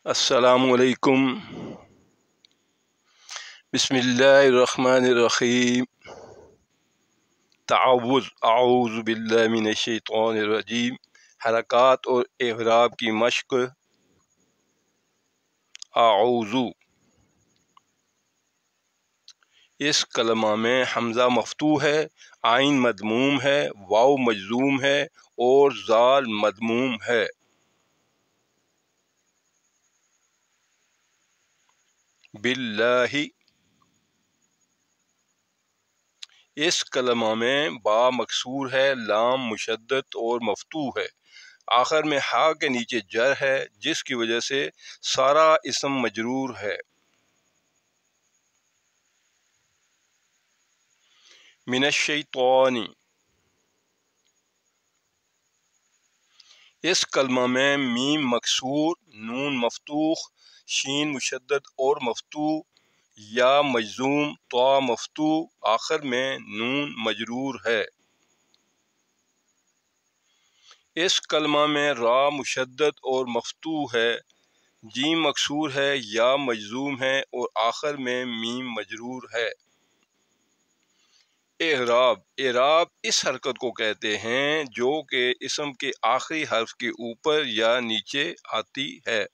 السلام علیکم۔ بسم اللہ الرحمن الرحیم۔ تعوذ، اعوذ باللہ من الشیطان الرجیم۔ حرکات اور اعراب کی مشق۔ اعوذ، اس کلمہ میں حمزہ مفتوح ہے، عین مضموم ہے، واو مجزوم ہے اور ذال مضموم ہے۔ باللہ، اس کلمہ میں با مکسور ہے، لام مشدد اور مفتوح ہے، آخر میں ہا کے نیچے جر ہے جس کی وجہ سے سارا اسم مجرور ہے۔ من الشیطان، اس کلمہ میں میم مکسور، نون مفتوح، شین مشدد اور مفتوح، یا مجزوم، طا مفتوح، آخر میں نون مجرور ہے۔ اس کلمہ میں را مشدد اور مفتوح ہے، جیم مکسور ہے، یا مجزوم ہے اور آخر میں میم مجرور ہے۔ اعراب، اعراب اس حرکت کو کہتے ہیں جو کہ اسم کے آخری حرف کے اوپر یا نیچے آتی ہے۔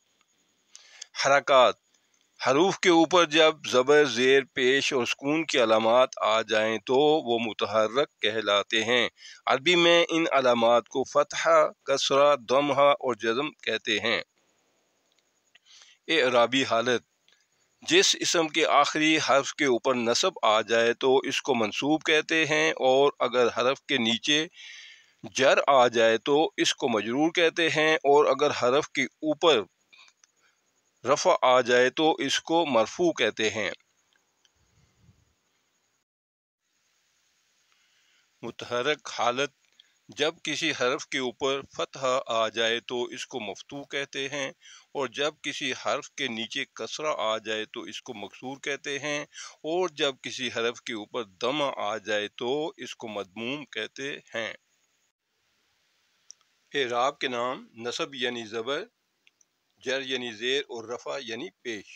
حرکات، حروف کے اوپر جب زبر، زیر، پیش اور سکون کی علامات آ جائیں تو وہ متحرک کہلاتے ہیں۔ عربی میں ان علامات کو فتحہ، کسرہ، ضمہ اور جزم کہتے ہیں۔ اعرابی حالت، جس اسم کے آخری حرف کے اوپر نصب آ جائے تو اس کو منصوب کہتے ہیں، اور اگر حرف کے نیچے جر آ جائے تو اس کو مجرور کہتے ہیں، اور اگر حرف کے اوپر رفع آ جائے تو اس کو مرفوع کہتے ہیں۔ متحرک حالت، جب کسی حرف کے اوپر فتح آ جائے تو اس کو مفتوح کہتے ہیں، اور جب کسی حرف کے نیچے کسرہ آ جائے تو اس کو مکسور کہتے ہیں، اور جب کسی حرف کے اوپر ضمہ آ جائے تو اس کو مضموم کہتے ہیں۔ اعراب کے نام: نصب یعنی زبر، جر یعنی زیر اور رفع یعنی پیش۔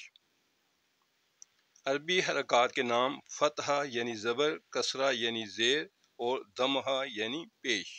عربی حرکات کے نام: فتحہ یعنی زبر، کسرہ یعنی زیر اور ضمہ یعنی پیش۔